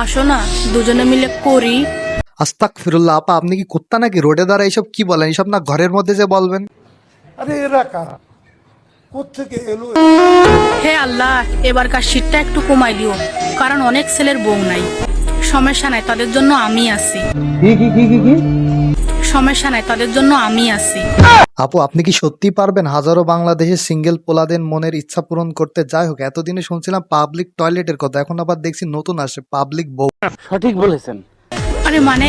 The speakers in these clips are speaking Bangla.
আসো না দুজনে মিলে করি। আস্তাগফিরুল্লাহ, আপা আপনি কি কুত্তা নাকি? রোডে দাঁড়ায় এইসব কি বলেন? এইসব না ঘরের মধ্যে যে বলবেন। আরে এরা কারা, কোত্থেকে এলো? হে আল্লাহ, এবারকার শীতটা একটু কমাই দিও, কারণ অনেক ছেলের বউ নাই। সমস্যা নাই, তাদের জন্য আমি আছি। সমস্যা নাই, তাদের জন্য আমি আছি। আপু আপনি কি সত্যি পারবেন হাজারো বাংলাদেশের সিঙ্গেল পোলাদের মনের ইচ্ছা পূরণ করতে? যাই হোক, এতদিনে শুনছিলাম পাবলিক টয়লেটের কথা, এখন আবার দেখছি নতুন আসে পাবলিক বউ। সঠিক বলেছেন। আরে মানে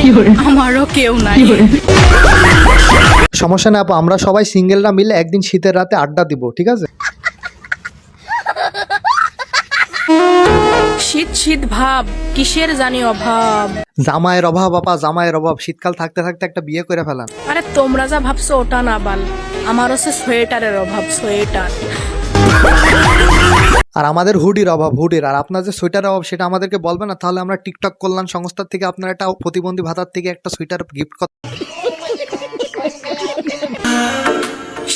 আমারও কেউ নাই। সমস্যা নেই আপু, আমরা সবাই সিঙ্গেলরা মিলে একদিন শীতের রাতে আড্ডা দিব, ঠিক আছে? শীত শীত ভাব, কিসের জানি অভাব। জামাইয়ের অভাব আপা, জামাইয়ের অভাব। শীতকাল থাকতে থাকতে একটা বিয়ে করে ফেলান। আরে তোমরা যা ভাবছো ওটা না বাল, আমার হচ্ছে সোয়েটারের অভাব, সোয়েটার। আর আমাদের হুডির অভাব, হুডির। আর আপনার যে সোয়েটারের অভাব সেটা আমাদেরকে বলবে না? তাহলে আমরা টিকটক কল্যাণ সংস্থার থেকে আপনার একটা প্রতিবন্ধী ভাতার থেকে একটা সোয়েটার গিফট কর।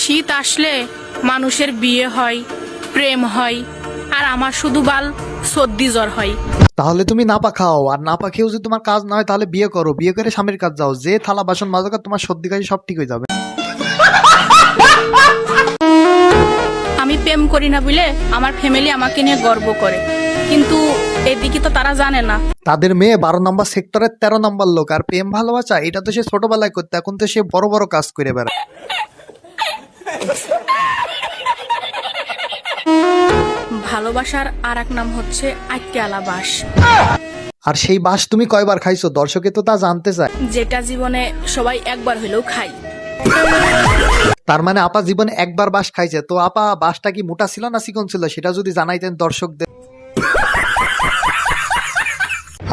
শীত আসলে মানুষের বিয়ে হয়, প্রেম হয়, আর আমার শুধু বাল সর্দি জ্বর হয়। তাহলে তুমি নাপা খাও, আর নাপা খেয়েও যদি তোমার কাজ না হয় তাহলে বিয়ে করো, বিয়ে করে স্বামীর কাজ যাও, যে থালা বাসন মাজা তোমার সর্দি কাশি সব ঠিক হয়ে যাবে। আমি প্রেম করি না বলে আমার ফ্যামিলি আমাকে নিয়ে গর্ব করে, কিন্তু এদিকে তো তারা জানে না। তাদের মেয়ে 12 নম্বর সেক্টরের 13 নম্বর লোক, আর প্রেম ভালোবাসা এটা তো সে ছোটবেলায় করতে, এখন তো সে বড় বড় কাজ করে বেড়ায়। ভালোবাসার আর এক নাম হচ্ছে আটকেলা বাস, আর সেই বাস তুমি কয়বার খাইছো? দর্শকে তো তা জানতে চায়। যেটা জীবনে সবাই একবার হলেও খাই। তার মানে আপা জীবনে একবার বাস খাইছে। তো আপা বাসটা কি মোটা ছিল না চিকন ছিল সেটা যদি জানাইতেন দর্শকদের।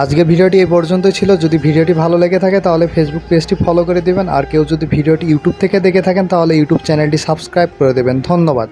আজকের ভিডিওটি এই পর্যন্তই ছিল। যদি ভিডিওটি ভালো লেগে থাকে তাহলে ফেসবুক পেজটি ফলো করে দিবেন, আর কেউ যদি ভিডিওটি ইউটিউব থেকে দেখে থাকেন তাহলে ইউটিউব চ্যানেলটি সাবস্ক্রাইব করে দেবেন। ধন্যবাদ।